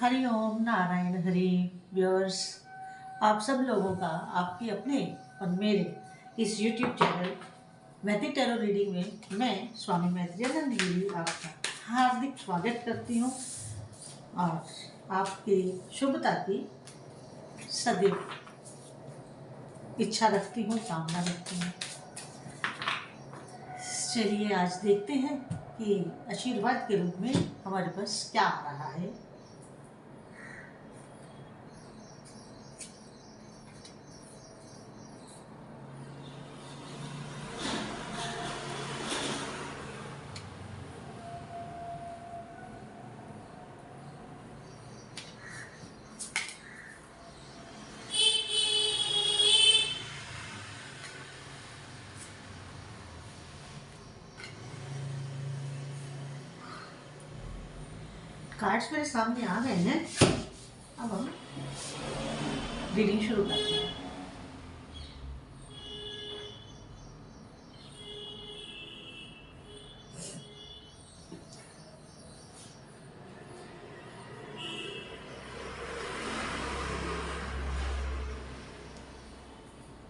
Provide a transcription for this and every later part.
हरि ओम Narayan Hari viewers, आप सब लोगों का आपके अपने और मेरे इस YouTube channel Maithili tarot reading में मैं स्वामी मैत्रेयानंद गिरी आपका हार्दिक स्वागत करती हूँ और आपकी शुभता की सदैव इच्छा रखती हूँ, कामना रखती हूँ। चलिए आज देखते हैं कि आशीर्वाद के रूप में हमारे पास क्या आ रहा है। कार्ड्स मेरे सामने आ गए हैं। अब हम रीडिंग शुरू करते हैं।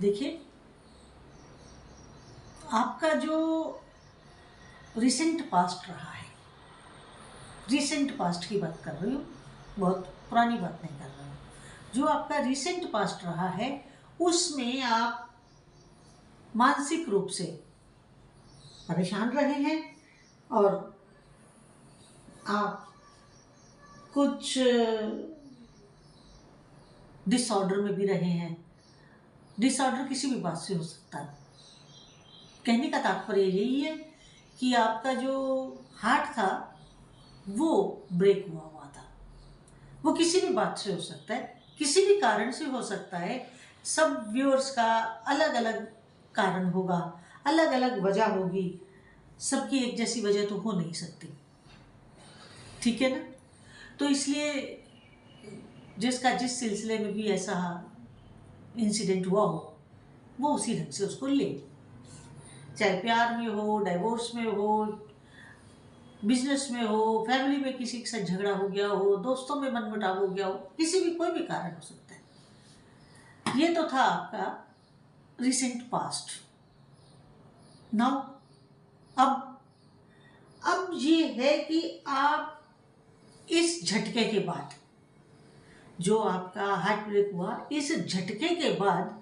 देखिए, आपका जो रिसेंट पास्ट रहा है, रिसेंट पास्ट की बात कर रही हूँ, बहुत पुरानी बात नहीं कर रही हूँ। जो आपका रिसेंट पास्ट रहा है उसमें आप मानसिक रूप से परेशान रहे हैं और आप कुछ डिसऑर्डर में भी रहे हैं। डिसऑर्डर किसी भी बात से हो सकता है। कहने का तात्पर्य यही है कि आपका जो हार्ट था वो ब्रेक हुआ था। वो किसी भी बात से हो सकता है, किसी भी कारण से हो सकता है। सब व्यूअर्स का अलग अलग कारण होगा, अलग अलग वजह होगी। सबकी एक जैसी वजह तो हो नहीं सकती, ठीक है ना। तो इसलिए जिसका जिस सिलसिले में भी ऐसा इंसिडेंट हुआ हो वो उसी ढंग से उसको ले, चाहे प्यार में हो, डाइवोर्स में हो, बिजनेस में हो, फैमिली में किसी के साथ झगड़ा हो गया हो, दोस्तों में मनमुटाव हो गया हो, किसी भी कोई भी कारण हो सकता है। ये तो था आपका रिसेंट पास्ट। नाउ अब ये है कि आप इस झटके के बाद, जो आपका हार्ट ब्रेक हुआ, इस झटके के बाद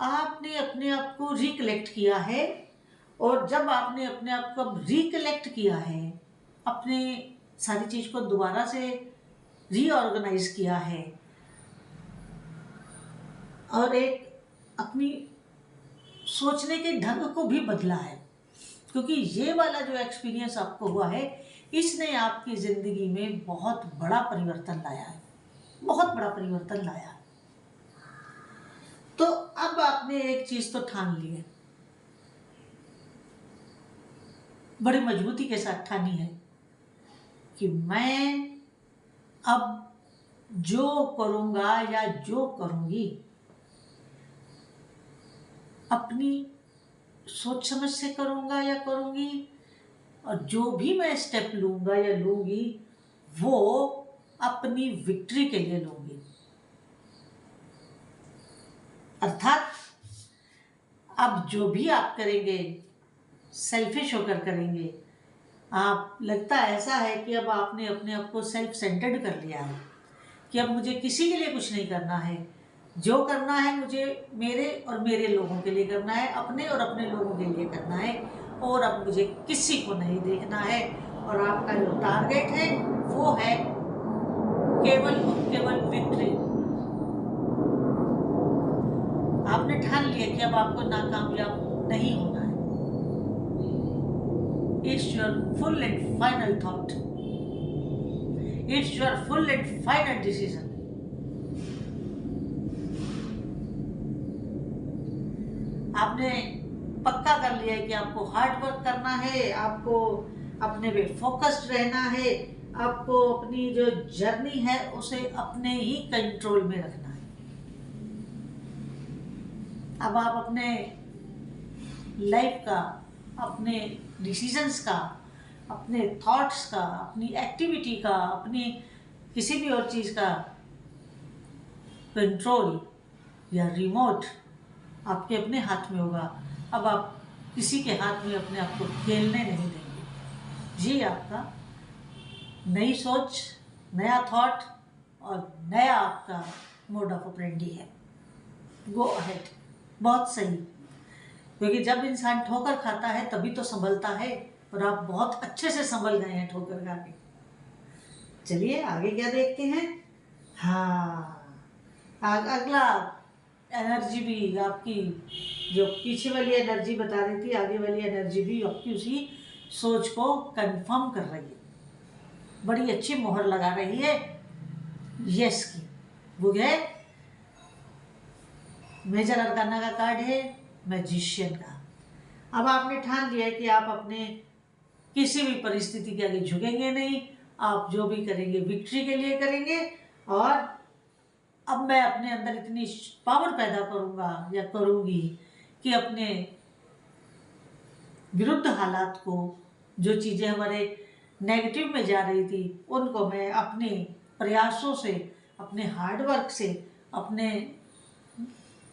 आपने अपने आप को रिकलेक्ट किया है। और जब आपने अपने आप को रिकलेक्ट किया है, अपने सारी चीज को दोबारा से रीऑर्गेनाइज किया है और एक अपनी सोचने के ढंग को भी बदला है, क्योंकि ये वाला जो एक्सपीरियंस आपको हुआ है इसने आपकी जिंदगी में बहुत बड़ा परिवर्तन लाया है, बहुत बड़ा परिवर्तन लाया है। तो अब आपने एक चीज तो ठान ली है, बड़ी मजबूती के साथ ठानी है कि मैं अब जो करूंगा या जो करूंगी अपनी सोच समझ से करूंगा या करूंगी, और जो भी मैं स्टेप लूंगा या लूंगी वो अपनी विक्ट्री के लिए लूंगी। अर्थात अब जो भी आप करेंगे सेल्फिश होकर करेंगे। आप लगता ऐसा है कि अब आपने अपने आप को सेल्फ सेंटर्ड कर लिया है कि अब मुझे किसी के लिए कुछ नहीं करना है, जो करना है मुझे मेरे और मेरे लोगों के लिए करना है, अपने और अपने लोगों के लिए करना है, और अब मुझे किसी को नहीं देखना है। और आपका जो टारगेट है वो है केवल और केवल विक्ट्री। आपने ठान लिया कि अब आपको नाकामयाब नहीं होना है। It's your full and final thought. It's your full and final decision. आपने पक्का कर लिया है कि आपको हार्ड वर्क करना है, आपको अपने पे फोकस्ड रहना है, आपको अपनी जो जर्नी है उसे अपने ही कंट्रोल में रखना है। अब आप अपने लाइफ का, अपने डिसीजंस का, अपने थॉट्स का, अपनी एक्टिविटी का, अपनी किसी भी और चीज़ का कंट्रोल या रिमोट आपके अपने हाथ में होगा। अब आप किसी के हाथ में अपने आप को खेलने नहीं देंगे। ये आपका नई सोच, नया थॉट और नया आपका मोड ऑफ ऑपरेंडी है। गो अहेड, बहुत सही। क्योंकि जब इंसान ठोकर खाता है तभी तो संभलता है, और आप बहुत अच्छे से संभल गए हैं ठोकर खा के। चलिए आगे क्या देखते हैं। हाँ, अगला एनर्जी भी आपकी, जो पीछे वाली एनर्जी बता रही थी, आगे वाली एनर्जी भी आपकी उसी सोच को कंफर्म कर रही है, बड़ी अच्छी मोहर लगा रही है यस की। वो है मेजर अरकाना का कार्ड है मैजिशियन का। अब आपने ठान लिया है कि आप अपने किसी भी परिस्थिति के आगे झुकेंगे नहीं, आप जो भी करेंगे विक्ट्री के लिए करेंगे। और अब मैं अपने अंदर इतनी पावर पैदा करूंगा या करूंगी कि अपने विरुद्ध हालात को, जो चीज़ें हमारे नेगेटिव में जा रही थी, उनको मैं अपने प्रयासों से, अपने हार्डवर्क से, अपने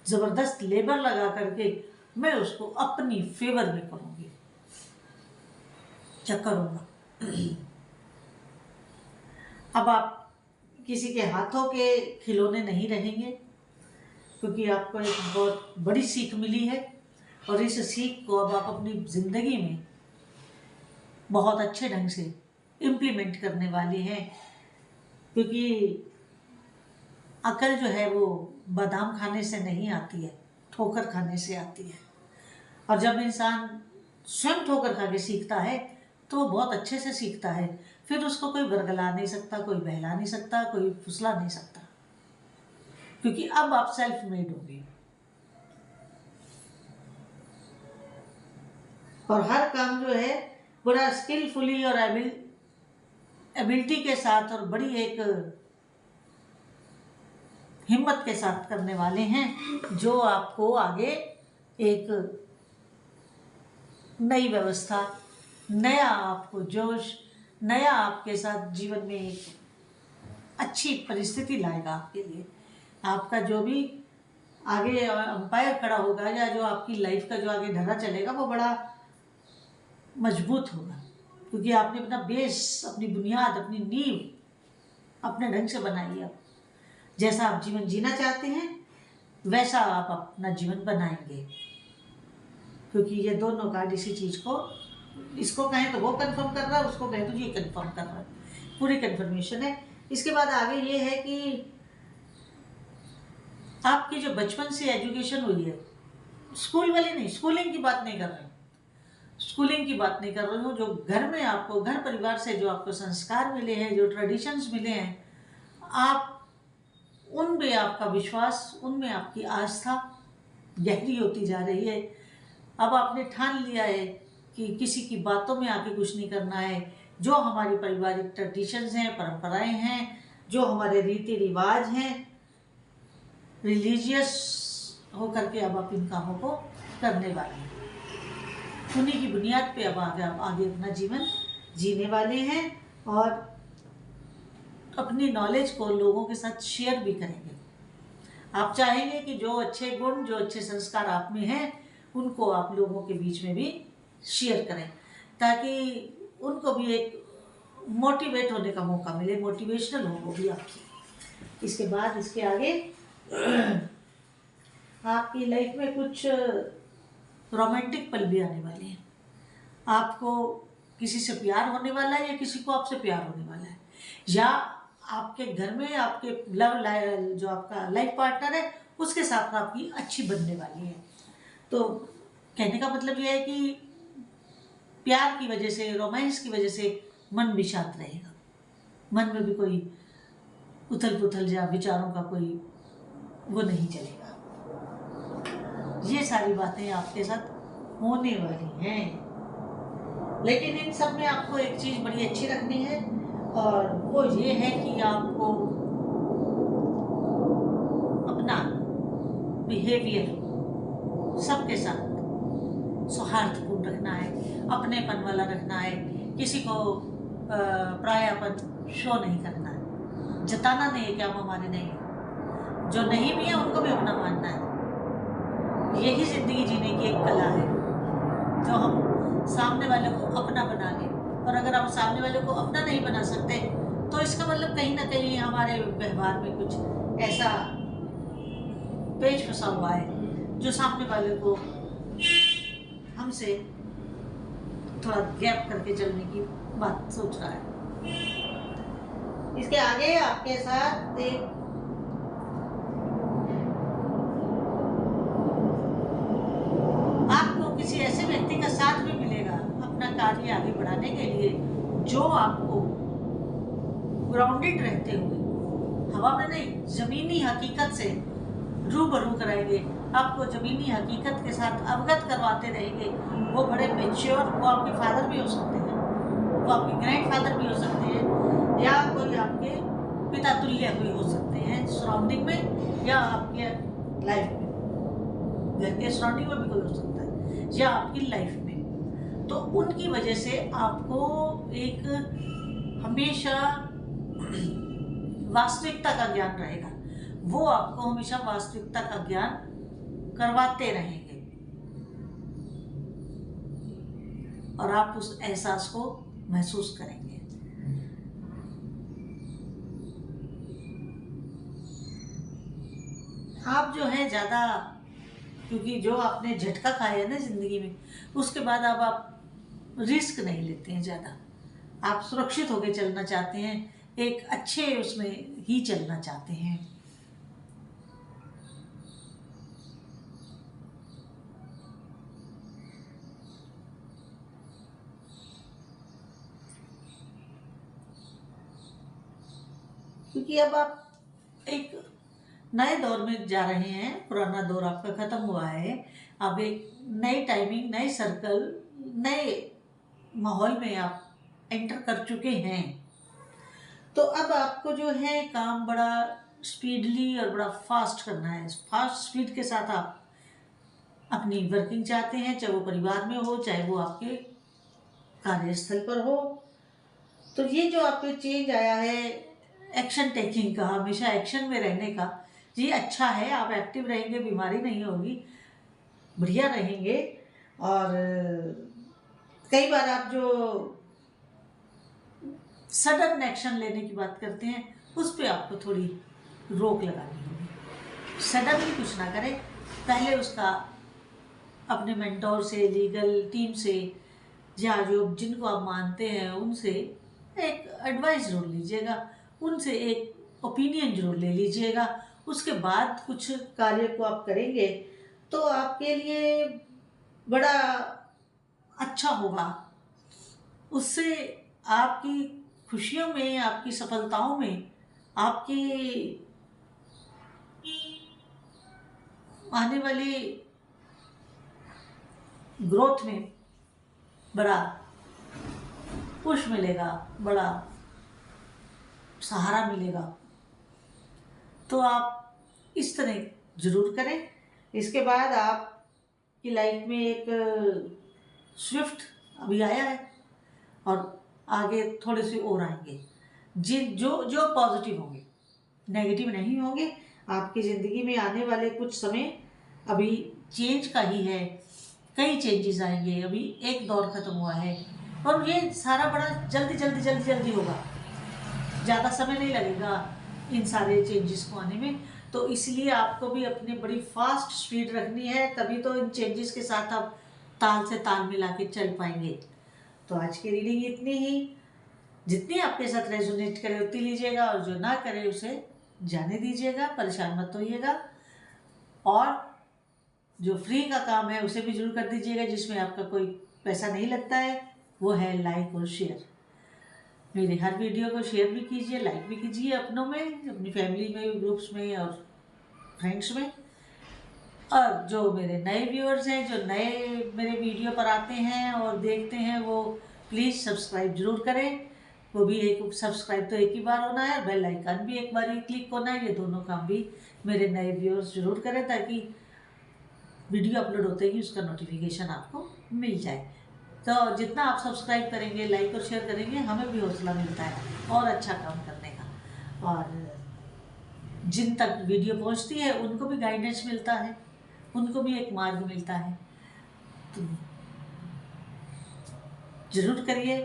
ज़बरदस्त लेबर लगा करके मैं उसको अपनी फेवर में करूंगी, क्या करूँगा। अब आप किसी के हाथों के खिलौने नहीं रहेंगे, क्योंकि आपको एक बहुत बड़ी सीख मिली है, और इस सीख को अब आप अपनी ज़िंदगी में बहुत अच्छे ढंग से इम्प्लीमेंट करने वाले हैं। क्योंकि अकल जो है वो बादाम खाने से नहीं आती है, ठोकर खाने से आती है। और जब इंसान स्वयं ठोकर खा के सीखता है तो वो बहुत अच्छे से सीखता है, फिर उसको कोई वर्गला नहीं सकता, कोई बहला नहीं सकता, कोई फुसला नहीं सकता, क्योंकि अब आप सेल्फ मेड होंगे। और हर काम जो है बड़ा स्किलफुली और एबिलिटी के साथ और बड़ी एक हिम्मत के साथ करने वाले हैं, जो आपको आगे एक नई व्यवस्था, नया आपको जोश, नया आपके साथ जीवन में एक अच्छी परिस्थिति लाएगा आपके लिए। आपका जो भी आगे अंपायर खड़ा होगा या जो आपकी लाइफ का जो आगे ढर्रा चलेगा वो बड़ा मजबूत होगा, क्योंकि आपने अपना बेस, अपनी बुनियाद, अपनी नींव अपने ढंग से बनाई है। जैसा आप जीवन जीना चाहते हैं वैसा आप अपना जीवन बनाएंगे, क्योंकि ये दोनों कार्ड इसी चीज़ को, इसको कहें तो वो कंफर्म कर रहा है, उसको कहें तो ये कंफर्म कर रहा है, पूरी कंफर्मेशन है। इसके बाद आगे ये है कि आपकी जो बचपन से एजुकेशन हुई है, स्कूल वाली नहीं, स्कूलिंग की बात नहीं कर रही हूँ, स्कूलिंग की बात नहीं कर रही हूँ, जो घर में आपको, घर परिवार से जो आपको संस्कार मिले हैं, जो ट्रेडिशंस मिले हैं, आप उनमें आपका विश्वास, उनमें आपकी आस्था गहरी होती जा रही है। अब आपने ठान लिया है कि किसी की बातों में आके कुछ नहीं करना है। जो हमारी पारिवारिक ट्रेडिशंस हैं, परंपराएं हैं, जो हमारे रीति रिवाज हैं, रिलीजियस होकर के अब आप इन कामों को करने वाले हैं। उन्हीं की बुनियाद पे अब आगे अपना जीवन जीने वाले हैं और अपनी नॉलेज को लोगों के साथ शेयर भी करेंगे। आप चाहेंगे कि जो अच्छे गुण, जो अच्छे संस्कार आप में हैं, उनको आप लोगों के बीच में भी शेयर करें, ताकि उनको भी एक मोटिवेट होने का मौका मिले, मोटिवेशनल हो वो भी आपकी। इसके बाद इसके आगे आपकी लाइफ में कुछ रोमांटिक पल भी आने वाले हैं। आपको किसी से प्यार होने वाला है या किसी को आपसे प्यार होने वाला है, या आपके घर में आपके जो आपका लाइफ पार्टनर है उसके साथ आपकी अच्छी बनने वाली है। तो कहने का मतलब यह है कि प्यार की वजह से, रोमांस की वजह से मन भी शांत रहेगा, मन में भी कोई उथल पुथल या विचारों का कोई वो नहीं चलेगा। ये सारी बातें आपके साथ होने वाली हैं, लेकिन इन सब में आपको एक चीज़ बड़ी अच्छी रखनी है, और वो ये है कि आपको अपना बिहेवियर सबके साथ सौहार्दपूर्ण रखना है, अपनेपन वाला रखना है, किसी को परायापन शो नहीं करना है। जताना नहीं है कि आप हमारे नहीं हैं। जो नहीं भी है उनको भी अपना मानना है। यही ज़िंदगी जीने की एक कला है, जो हम सामने वाले को अपना बना लें। और अगर हम सामने वाले को अपना नहीं बना सकते तो इसका मतलब कहीं ना कहीं हमारे व्यवहार में कुछ ऐसा पेच फंसा हुआ है जो सामने वाले को हमसे थोड़ा गैप करके चलने की बात सोच रहा है। इसके आगे आपके साथ एक आपको किसी ऐसे व्यक्ति का साथ भी मिलेगा अपना कार्य आगे बढ़ाने के लिए, जो आपको ग्राउंडेड रहते हुए, हवा में नहीं, जमीनी हकीकत से रूबरू कराएंगे, आपको जमीनी हकीकत के साथ अवगत करवाते रहेंगे। वो बड़े मेच्योर, वो आपके फादर भी हो सकते हैं, वो आपके ग्रैंड फादर भी हो सकते हैं, या कोई आपके पिता तुल्य भी हो सकते हैं सराउंडिंग में, या आपके लाइफ में, घर के सराउंडिंग में भी कोई हो सकता है, या आपकी लाइफ में। तो उनकी वजह से आपको एक हमेशा वास्तविकता का ज्ञान रहेगा। वो आपको हमेशा वास्तविकता का ज्ञान करवाते रहेंगे और आप उस एहसास को महसूस करेंगे। आप जो है ज़्यादा, क्योंकि जो आपने झटका खाया है ना ज़िंदगी में, उसके बाद अब आप रिस्क नहीं लेते हैं ज़्यादा। आप सुरक्षित होकर चलना चाहते हैं, एक अच्छे उसमें ही चलना चाहते हैं। क्योंकि अब आप एक नए दौर में जा रहे हैं, पुराना दौर आपका ख़त्म हुआ है। अब एक नई टाइमिंग, नए सर्कल, नए माहौल में आप एंटर कर चुके हैं। तो अब आपको जो है काम बड़ा स्पीडली और बड़ा फास्ट करना है। फास्ट स्पीड के साथ आप अपनी वर्किंग चाहते हैं, चाहे वो परिवार में हो, चाहे वो आपके कार्यस्थल पर हो। तो ये जो आपके चेंज आया है एक्शन टेकिंग का, हमेशा एक्शन में रहने का, ये अच्छा है। आप एक्टिव रहेंगे, बीमारी नहीं होगी, बढ़िया रहेंगे। और कई बार आप जो सडन एक्शन लेने की बात करते हैं, उस पर आपको थोड़ी रोक लगानी होगी। सडनली कुछ ना करें, पहले उसका अपने मेंटोर से, लीगल टीम से, या जो जिनको आप मानते हैं उनसे एक एडवाइस जरूर लीजिएगा, उनसे एक ओपिनियन जरूर ले लीजिएगा। उसके बाद कुछ कार्य को आप करेंगे तो आपके लिए बड़ा अच्छा होगा। उससे आपकी खुशियों में, आपकी सफलताओं में, आपकी आने वाली ग्रोथ में बड़ा पुश मिलेगा, बड़ा सहारा मिलेगा। तो आप इस तरह ज़रूर करें। इसके बाद आपकी लाइफ में एक स्विफ्ट अभी आया है और आगे थोड़े से और आएंगे, जो जो पॉजिटिव होंगे, नेगेटिव नहीं होंगे। आपकी ज़िंदगी में आने वाले कुछ समय अभी चेंज का ही है, कई चेंजेस आएंगे। अभी एक दौर ख़त्म हुआ है और ये सारा बड़ा जल्दी होगा, ज़्यादा समय नहीं लगेगा इन सारे चेंजेस को आने में। तो इसलिए आपको भी अपनी बड़ी फास्ट स्पीड रखनी है, तभी तो इन चेंजेस के साथ आप ताल से ताल मिला के चल पाएंगे। तो आज की रीडिंग इतनी ही। जितनी आपके साथ रेजोनेट करे उतनी लीजिएगा, और जो ना करे उसे जाने दीजिएगा, परेशान मत होइएगा। और जो फ्री का काम है उसे भी जरूर कर दीजिएगा, जिसमें आपका कोई पैसा नहीं लगता है, वो है लाइक और शेयर। मेरे हर वीडियो को शेयर भी कीजिए, लाइक भी कीजिए, अपनों में, अपनी फैमिली में, ग्रुप्स में और फ्रेंड्स में। और जो मेरे नए व्यूअर्स हैं, जो नए मेरे वीडियो पर आते हैं और देखते हैं, वो प्लीज़ सब्सक्राइब जरूर करें। वो भी एक सब्सक्राइब तो एक ही बार होना है, बेल आइकन भी एक बार ही क्लिक होना है। ये दोनों काम भी मेरे नए व्यूअर्स जरूर करें, ताकि वीडियो अपलोड होते ही उसका नोटिफिकेशन आपको मिल जाए। तो जितना आप सब्सक्राइब करेंगे, लाइक और शेयर करेंगे, हमें भी हौसला मिलता है और अच्छा काम करने का। और जिन तक वीडियो पहुंचती है उनको भी गाइडेंस मिलता है, उनको भी एक मार्ग मिलता है। तो ज़रूर करिए।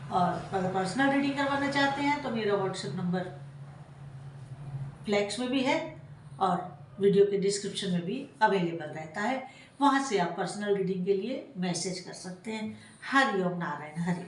और अगर पर्सनल रीडिंग करवाना चाहते हैं तो मेरा व्हाट्सएप नंबर फ्लैक्स में भी है और वीडियो के डिस्क्रिप्शन में भी अवेलेबल रहता है, वहाँ से आप पर्सनल रीडिंग के लिए मैसेज कर सकते हैं। हरि ओम नारायण हरि।